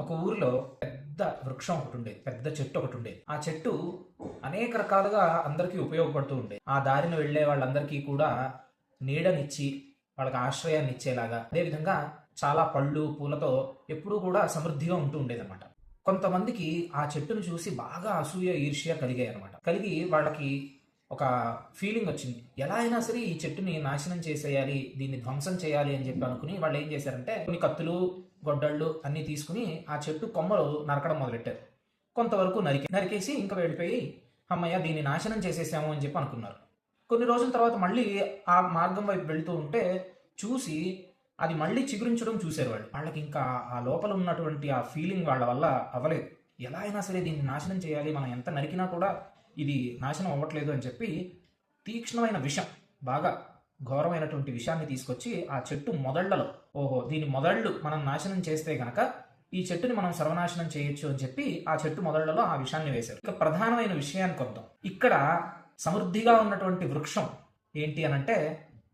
ఒక ఊరిలో పెద్ద వృక్షం ఒకటి ఉండేది. పెద్ద చెట్టు ఒకటి ఉండేది. ఆ చెట్టు అనేక రకాలుగా అందరికీ ఉపయోగపడుతూ ఉండేది. ఆ దారిన వెళ్ళే వాళ్ళందరికీ కూడా నీడనిచ్చి, వాళ్ళకి ఆశ్రయాన్ని ఇచ్చేలాగా, అదేవిధంగా చాలా పళ్ళు పూలతో ఎప్పుడూ కూడా సమృద్ధిగా ఉంటూ ఉండేదన్నమాట. కొంతమందికి ఆ చెట్టును చూసి బాగా అసూయ ఈర్ష్య కలిగాయి అనమాట. కలిగి వాళ్ళకి ఒక ఫీలింగ్ వచ్చింది. ఎలా అయినా సరే ఈ చెట్టుని నాశనం చేసేయాలి, దీన్ని ధ్వంసం చేయాలి అని చెప్పి అనుకుని వాళ్ళు ఏం చేశారంటే కొన్ని కత్తులు, గొడ్డళ్ళు అన్నీ తీసుకుని ఆ చెట్టు కొమ్మలు నరకడం మొదలెట్టారు. కొంతవరకు నరికేసి ఇంకా వెళ్ళిపోయి అమ్మయ్య దీన్ని నాశనం చేసేసాము అని చెప్పి అనుకున్నారు. కొన్ని రోజుల తర్వాత మళ్ళీ ఆ మార్గం వైపు వెళ్తూ ఉంటే చూసి అది మళ్ళీ చిగురించడం చూశారు వాళ్ళు. వాళ్ళకి ఇంకా ఆ లోపల ఉన్నటువంటి ఆ ఫీలింగ్ వాళ్ళ వల్ల అవ్వలేదు. ఎలా అయినా సరే దీన్ని నాశనం చేయాలి, మనం ఎంత నరికినా కూడా ఇది నాశనం అవ్వట్లేదు అని చెప్పి తీక్ష్ణమైన విషం, బాగా ఘోరమైనటువంటి విషయాన్ని తీసుకొచ్చి ఆ చెట్టు మొదళ్లలో, ఓహో దీని మొదళ్ళు మనం నాశనం చేస్తే గనక ఈ చెట్టుని మనం సర్వనాశనం చేయొచ్చు అని చెప్పి ఆ చెట్టు మొదళ్లలో ఆ విషయాన్ని వేశారు. ఇక ప్రధానమైన విషయానికి వద్దాం. ఇక్కడ సమృద్ధిగా ఉన్నటువంటి వృక్షం ఏంటి అనంటే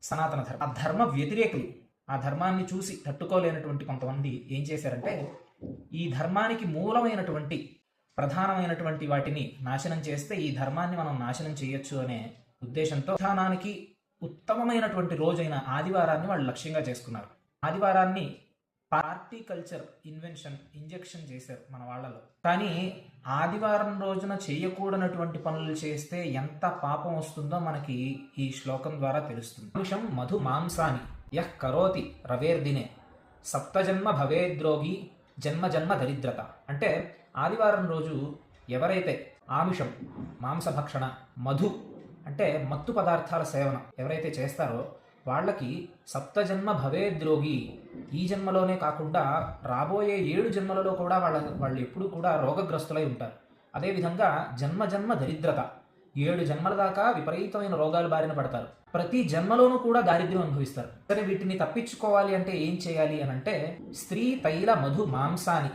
సనాతన ధర్మం. ఆ ధర్మ వ్యతిరేకులు, ఆ ధర్మాన్ని చూసి తట్టుకోలేనటువంటి కొంతమంది ఏం చేశారంటే ఈ ధర్మానికి మూలమైనటువంటి ప్రధానమైనటువంటి వాటిని నాశనం చేస్తే ఈ ధర్మాన్ని మనం నాశనం చేయొచ్చు అనే ఉద్దేశంతో విధానానికి ఉత్తమమైనటువంటి రోజైన ఆదివారాన్ని వాళ్ళు లక్ష్యంగా చేసుకున్నారు. ఆదివారాన్ని పార్టీ కల్చర్ ఇంజెక్షన్ చేశారు మన వాళ్ళలో. కానీ ఆదివారం రోజున చేయకూడనటువంటి పనులు చేస్తే ఎంత పాపం వస్తుందో మనకి ఈ శ్లోకం ద్వారా తెలుస్తుంది. అంశం మధు మాంసాని యః కరోతి రవేర్దినే సప్తజన్మ భవేద్రోగి జన్మ జన్మ దరిద్రత. అంటే ఆదివారం రోజు ఎవరైతే ఆమిషం, మాంసభక్షణ, మధు అంటే మత్తు పదార్థాల సేవన ఎవరైతే చేస్తారో వాళ్ళకి సప్తజన్మ భవేద్రోగి, ఈ జన్మలోనే కాకుండా రాబోయే 7 జన్మలలో కూడా వాళ్ళు ఎప్పుడూ కూడా రోగగ్రస్తులై ఉంటారు. అదేవిధంగా జన్మ జన్మ దరిద్రత, 7 జన్మల దాకా విపరీతమైన రోగాలు బారిన పడతారు. ప్రతి జన్మలోనూ కూడా దారిద్ర్యం అనుభవిస్తారు. సరే వీటిని తప్పించుకోవాలి అంటే ఏం చేయాలి అని అంటే స్త్రీ తైల మధు మాంసాని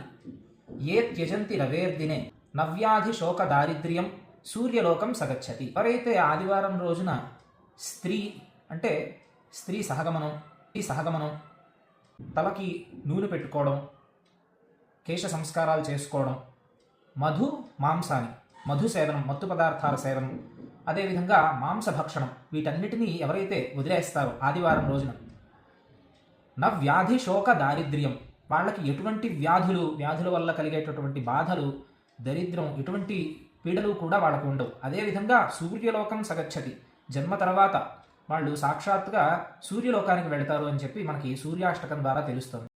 ఏ త్యజంతి రవేర్దినే నవ్యాధి శోక దారిద్ర్యం సూర్యలోకం సగచ్చతి. ఎవరైతే ఆదివారం రోజున స్త్రీ అంటే స్త్రీ సహగమనం, తలకి నూనె పెట్టుకోవడం, కేశ సంస్కారాలు చేసుకోవడం, మధు మాంసాని మధు సేవనం, మత్తు పదార్థాల సేవనం, అదేవిధంగా మాంసభక్షణం, వీటన్నిటినీ ఎవరైతే వదిలేస్తారో ఆదివారం రోజున వ్యాధి శోక దారిద్ర్యం, వాళ్ళకి ఎటువంటి వ్యాధుల వల్ల కలిగేటటువంటి బాధలు, దరిద్రం, ఎటువంటి పీడలు కూడా వాళ్ళకు ఉండవు. అదేవిధంగా సూర్యలోకం సగచ్చతి, జన్మ తర్వాత వాళ్ళు సాక్షాత్తుగా సూర్యలోకానికి వెళతారు అని చెప్పి మనకి సూర్యాష్టకం ద్వారా తెలుస్తుంది.